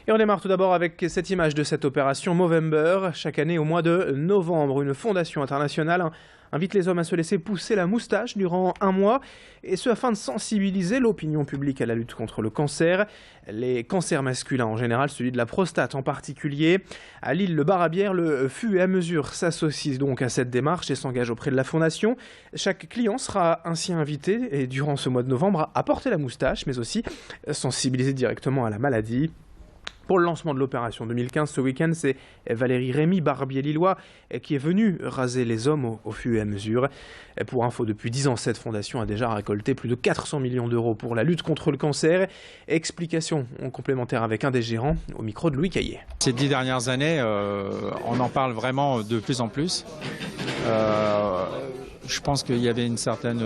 Et on démarre tout d'abord avec cette image de cette opération Movember. Chaque année, au mois de novembre, une fondation internationale invite les hommes à se laisser pousser la moustache durant un mois, et ce afin de sensibiliser l'opinion publique à la lutte contre le cancer. Les cancers masculins en général, celui de la prostate en particulier. À Lille, le bar à bière, le Fût et à Mesure s'associe donc à cette démarche et s'engage auprès de la fondation. Chaque client sera ainsi invité, et durant ce mois de novembre, à porter la moustache, mais aussi sensibiliser directement à la maladie. Pour le lancement de l'opération 2015, ce week-end, c'est Valérie Rémy, barbier lillois, qui est venu raser les hommes au Fût et à Mesure. Pour info, depuis 10 ans, cette fondation a déjà récolté plus de 400 millions d'euros pour la lutte contre le cancer. Explication en complémentaire avec un des gérants, au micro de Louis Caillé. Ces 10 dernières années, on en parle vraiment de plus en plus. Je pense qu'il y avait une certaine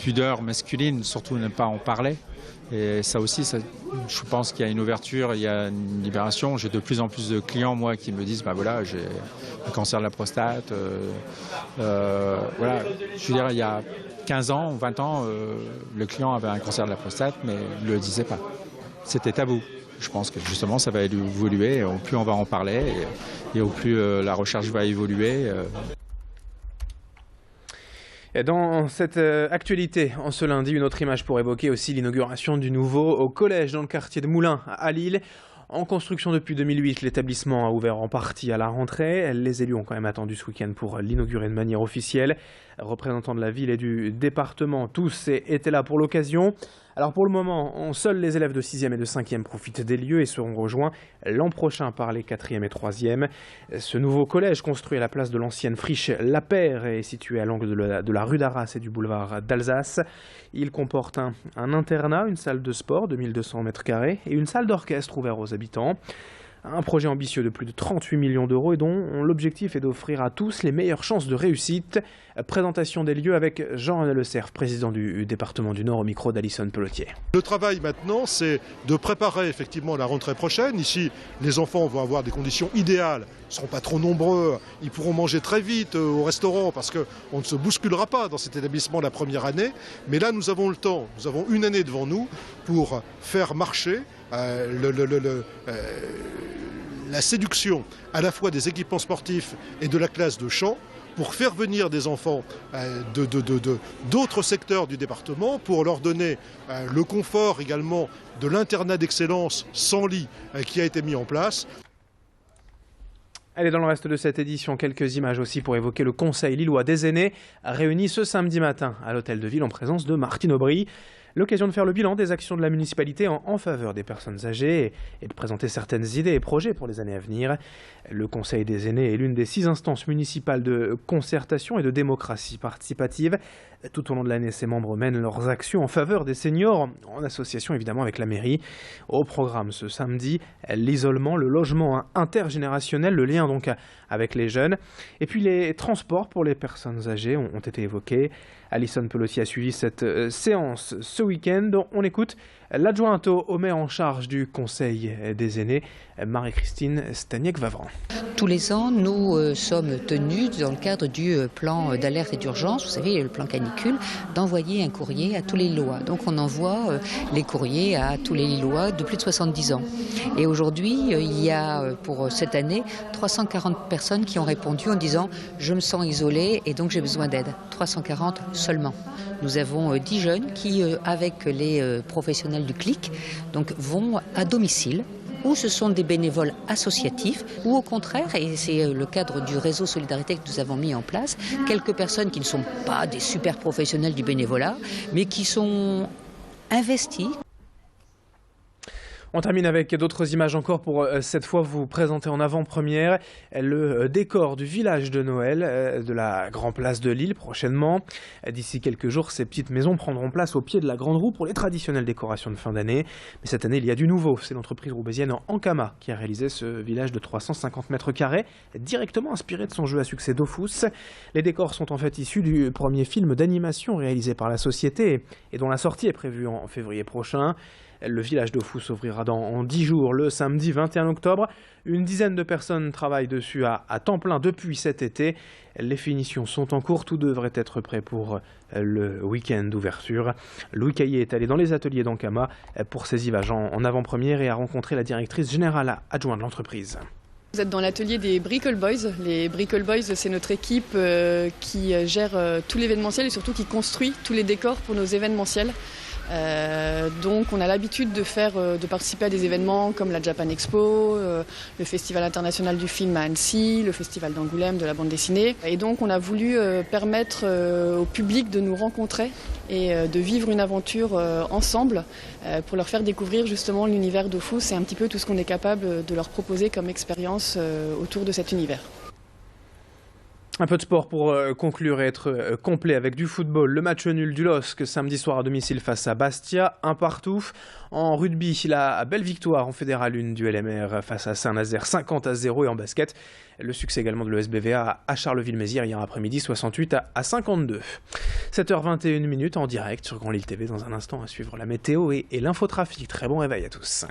pudeur masculine, surtout ne pas en parler. Et ça aussi, je pense qu'il y a une ouverture, il y a une libération. J'ai de plus en plus de clients, moi, qui me disent, bah voilà, j'ai un cancer de la prostate. Voilà. Je veux dire, il y a 15 ans, 20 ans, le client avait un cancer de la prostate, mais il ne le disait pas. C'était tabou. Je pense que justement, ça va évoluer. Au plus on va en parler et au plus la recherche va évoluer. Dans cette actualité, en ce lundi, une autre image pour évoquer aussi l'inauguration du nouveau collège dans le quartier de Moulins à Lille. En construction depuis 2008, l'établissement a ouvert en partie à la rentrée. Les élus ont quand même attendu ce week-end pour l'inaugurer de manière officielle. Représentants de la ville et du département, tous étaient là pour l'occasion. Alors pour le moment, seuls les élèves de 6e et de 5e profitent des lieux et seront rejoints l'an prochain par les 4e et 3e. Ce nouveau collège, construit à la place de l'ancienne friche La Paire, est situé à l'angle de la rue d'Arras et du boulevard d'Alsace. Il comporte un internat, une salle de sport de 1200 m² et une salle d'orchestre ouverte aux habitants. Un projet ambitieux de plus de 38 millions d'euros et dont l'objectif est d'offrir à tous les meilleures chances de réussite. Présentation des lieux avec Jean-René Le Cerf, président du département du Nord, au micro d'Alison Pelletier. Le travail maintenant, c'est de préparer effectivement la rentrée prochaine. Ici, les enfants vont avoir des conditions idéales. Ils ne seront pas trop nombreux, ils pourront manger très vite au restaurant parce qu'on ne se bousculera pas dans cet établissement la première année. Mais là, nous avons le temps, nous avons une année devant nous pour faire marcher la séduction à la fois des équipements sportifs et de la classe de chant, pour faire venir des enfants d'autres secteurs du département, pour leur donner le confort également de l'internat d'excellence sans lit qui a été mis en place. Allez, dans le reste de cette édition, quelques images aussi pour évoquer le Conseil lillois des aînés, réuni ce samedi matin à l'hôtel de ville en présence de Martine Aubry. L'occasion de faire le bilan des actions de la municipalité en faveur des personnes âgées et de présenter certaines idées et projets pour les années à venir. Le Conseil des aînés est l'une des 6 instances municipales de concertation et de démocratie participative. Tout au long de l'année, ses membres mènent leurs actions en faveur des seniors, en association évidemment avec la mairie. Au programme ce samedi, l'isolement, le logement intergénérationnel, le lien donc avec les jeunes. Et puis les transports pour les personnes âgées ont été évoqués. Alison Pelletier a suivi cette séance ce week-end. On écoute l'adjointe au maire en charge du Conseil des aînés, Marie-Christine Staniek-Vavran. Tous les ans, nous sommes tenus, dans le cadre du plan d'alerte et d'urgence, vous savez, le plan canicule, d'envoyer un courrier à tous les Lillois. Donc on envoie les courriers à tous les Lillois de plus de 70 ans. Et aujourd'hui, il y a pour cette année 340 personnes qui ont répondu en disant « je me sens isolé et donc j'ai besoin d'aide ». 340 seulement. Nous avons 10 jeunes qui, avec les professionnels du CLIC, donc, vont à domicile, ou ce sont des bénévoles associatifs, ou au contraire, et c'est le cadre du réseau Solidarité que nous avons mis en place, quelques personnes qui ne sont pas des super professionnels du bénévolat, mais qui sont investis. On termine avec d'autres images encore pour cette fois vous présenter en avant-première le décor du village de Noël de la Grand Place de Lille prochainement. D'ici quelques jours, ces petites maisons prendront place au pied de la Grande Roue pour les traditionnelles décorations de fin d'année. Mais cette année, il y a du nouveau. C'est l'entreprise roubaisienne Ankama qui a réalisé ce village de 350 m², directement inspiré de son jeu à succès Dofus. Les décors sont en fait issus du premier film d'animation réalisé par la société et dont la sortie est prévue en février prochain. Le village d'Ofous s'ouvrira dans 10 jours, le samedi 21 octobre. Une dizaine de personnes travaillent dessus à temps plein depuis cet été. Les finitions sont en cours, tout devrait être prêt pour le week-end d'ouverture. Louis Caillé est allé dans les ateliers d'Ankama pour ses images en avant-première et a rencontré la directrice générale adjointe de l'entreprise. Vous êtes dans l'atelier des Brickle Boys. Les Brickle Boys, c'est notre équipe qui gère tout l'événementiel et surtout qui construit tous les décors pour nos événementiels. Donc on a l'habitude de participer à des événements comme la Japan Expo, le Festival international du film à Annecy, le Festival d'Angoulême de la bande dessinée. Et donc on a voulu permettre au public de nous rencontrer et de vivre une aventure ensemble pour leur faire découvrir justement l'univers d'Ofous et un petit peu tout ce qu'on est capable de leur proposer comme expérience autour de cet univers. Un peu de sport pour conclure et être complet avec du football. Le match nul du LOSC samedi soir à domicile face à Bastia, 1-1. En rugby, la belle victoire en Fédéral 1 du LMR face à Saint-Nazaire, 50-0. Et en basket, le succès également de l'ESBVA à Charleville-Mézières hier après-midi, 68-52. 7h21 en direct sur Grand Lille TV. Dans un instant à suivre la météo et l'infotrafic. Très bon réveil à tous.